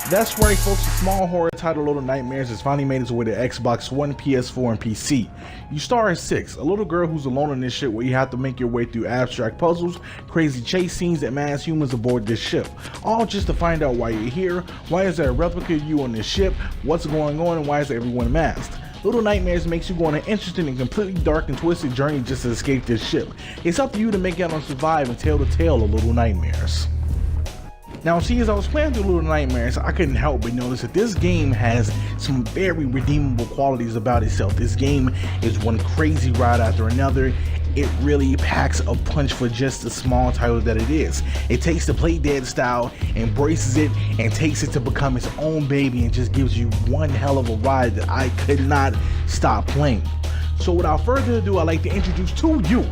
That's right folks, the small horror title Little Nightmares has finally made its way to Xbox One, PS4, and PC. You star as 6, a little girl who's alone in this ship where you have to make your way through abstract puzzles, crazy chase scenes that mass humans aboard this ship. All just to find out why you're here, why is there a replica of you on this ship, what's going on, and why is everyone masked. Little Nightmares makes you go on an interesting and completely dark and twisted journey just to escape this ship. It's up to you to make out and survive and tell the tale of Little Nightmares. Now see, as I was playing through Little Nightmares, I couldn't help but notice that this game has some very redeemable qualities about itself. This game is one crazy ride after another. It really packs a punch for just the small title that it is. It takes the Play Dead style, embraces it, and takes it to become its own baby and just gives you one hell of a ride that I could not stop playing. So without further ado, I'd like to introduce to you,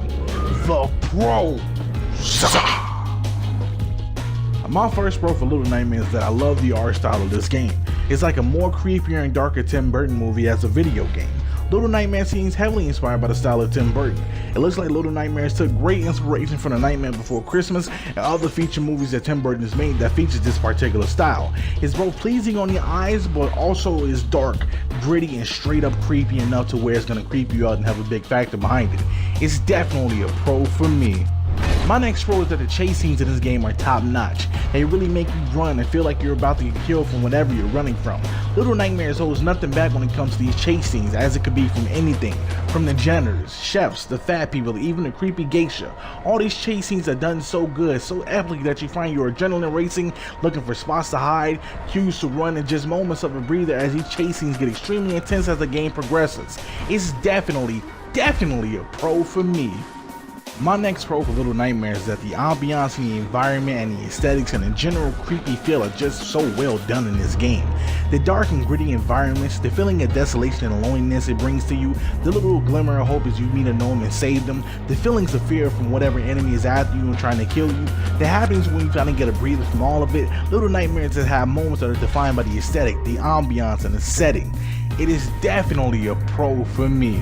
the Pro. My first pro for Little Nightmares is that I love the art style of this game. It's like a more creepier and darker Tim Burton movie as a video game. Little Nightmares seems heavily inspired by the style of Tim Burton. It looks like Little Nightmares took great inspiration from The Nightmare Before Christmas and other feature movies that Tim Burton has made that features this particular style. It's both pleasing on the eyes, but also is dark, gritty, and straight up creepy enough to where it's gonna creep you out and have a big factor behind it. It's definitely a pro for me. My next pro is that the chase scenes in this game are top notch. They really make you run and feel like you're about to get killed from whatever you're running from. Little Nightmares holds nothing back when it comes to these chase scenes, as it could be from anything. From the janitors, chefs, the fat people, even the creepy geisha. All these chase scenes are done so good, so epically that you find your adrenaline racing, looking for spots to hide, cues to run, and just moments of a breather as these chase scenes get extremely intense as the game progresses. It's definitely a pro for me. My next pro for Little Nightmares is that the ambiance and the environment and the aesthetics and the general creepy feel are just so well done in this game. The dark and gritty environments, the feeling of desolation and loneliness it brings to you, the little glimmer of hope as you meet a gnome and save them, the feelings of fear from whatever enemy is after you and trying to kill you, the happiness when you finally get a breather from all of it. Little Nightmares that have moments that are defined by the aesthetic, the ambiance, and the setting. It is definitely a pro for me.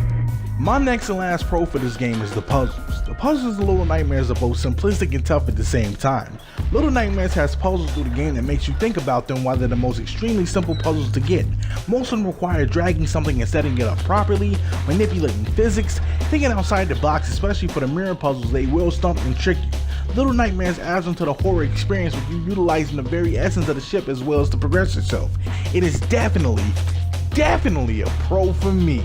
My next and last pro for this game is the puzzles. The puzzles of Little Nightmares are both simplistic and tough at the same time. Little Nightmares has puzzles through the game that makes you think about them while they're the most extremely simple puzzles to get. Most of them require dragging something and setting it up properly, manipulating physics, thinking outside the box, especially for the mirror puzzles. They will stump and trick you. Little Nightmares adds into the horror experience with you utilizing the very essence of the ship as well as to progress yourself. It is definitely a pro for me.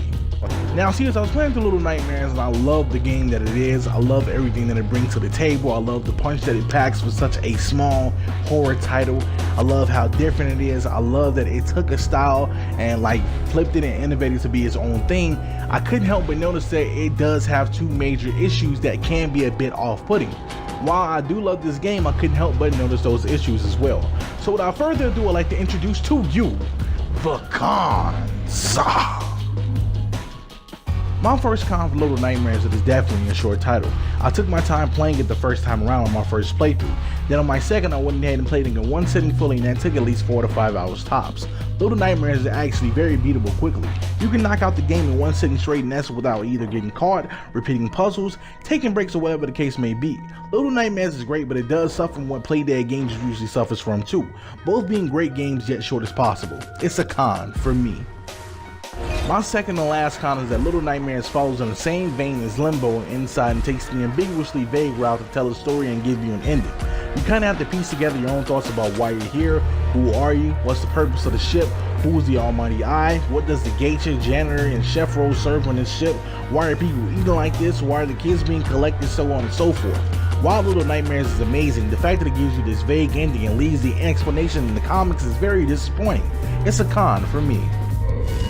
Now see, as I was playing through Little Nightmares, and I love the game that it is, I love everything that it brings to the table, I love the punch that it packs for such a small horror title, I love how different it is, I love that it took a style and like flipped it and innovated to be its own thing. I couldn't help but notice that it does have two major issues that can be a bit off-putting. While I do love this game, I couldn't help but notice those issues as well. So without further ado, I'd like to introduce to you, the cons. My first con for Little Nightmares is that it's definitely a short title. I took my time playing it the first time around on my first playthrough. Then on my second, I went ahead and played it in one sitting fully, and that took at least 4 to 5 hours tops. Little Nightmares is actually very beatable quickly. You can knock out the game in one sitting straight and that's without either getting caught, repeating puzzles, taking breaks, or whatever the case may be. Little Nightmares is great, but it does suffer from what Play Dead games usually suffers from too. Both being great games yet short as possible. It's a con for me. My second and last con is that Little Nightmares follows in the same vein as Limbo and Inside and takes the ambiguously vague route to tell a story and give you an ending. You kind of have to piece together your own thoughts about why you're here, who are you, what's the purpose of the ship, who's the almighty I, what does the geisha, janitor, and chef role serve on this ship, why are people eating like this, why are the kids being collected, so on and so forth. While Little Nightmares is amazing, the fact that it gives you this vague ending and leaves the explanation in the comics is very disappointing. It's a con for me.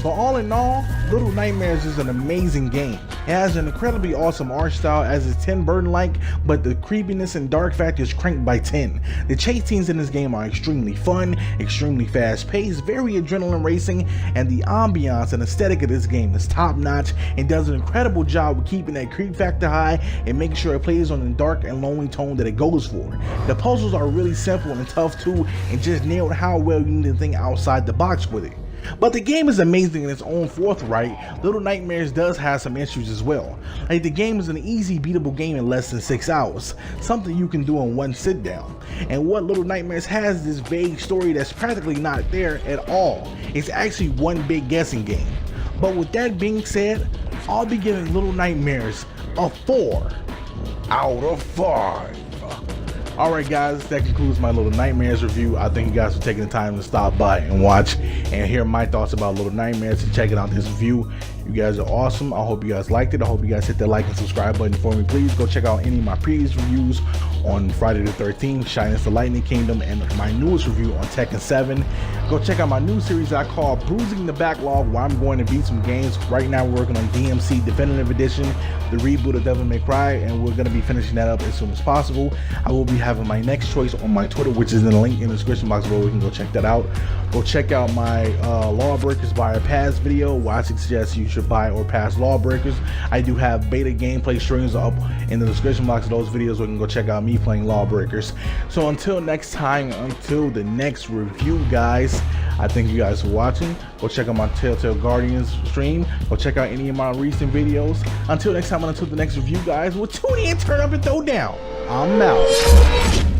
So all in all, Little Nightmares is an amazing game. It has an incredibly awesome art style as is Tim Burton-like, but the creepiness and dark factor is cranked by 10. The chase scenes in this game are extremely fun, extremely fast-paced, very adrenaline racing, and the ambiance and aesthetic of this game is top-notch and does an incredible job with keeping that creep factor high and making sure it plays on the dark and lonely tone that it goes for. The puzzles are really simple and tough too, and just nailed how well you need to think outside the box with it. But the game is amazing in its own forthright. Little Nightmares does have some issues as well. Like, the game is an easy beatable game in less than 6 hours, something you can do in one sit down. And what Little Nightmares has is this vague story that's practically not there at all. It's actually one big guessing game. But with that being said, I'll be giving Little Nightmares a 4 out of 5. Alright guys, that concludes my Little Nightmares review. I thank you guys for taking the time to stop by and watch and hear my thoughts about Little Nightmares and checking out this review. You guys are awesome. I hope you guys liked it. I hope you guys hit that like and subscribe button for me. Please go check out any of my previous reviews on Friday the 13th, Shyness the Lightning Kingdom, and my newest review on Tekken 7. Go check out my new series I call Bruising the Backlog, where I'm going to beat some games. Right now we're working on DMC Definitive Edition, the reboot of Devil May Cry, and we're going to be finishing that up as soon as possible. I will be having my next choice on my Twitter, which is in the link in the description box below. You can go check that out. Go check out my Lawbreakers Buy or Pass video, where I suggest you should buy or pass Lawbreakers. I do have beta gameplay streams up in the description box of those videos, where you can go check out me playing Lawbreakers. So until next time, until the next review, guys, I thank you guys for watching. Go check out my Telltale Guardians stream. Go check out any of my recent videos. Until next time, and until the next review, guys, we'll tune in, turn up, and throw down. I'm out.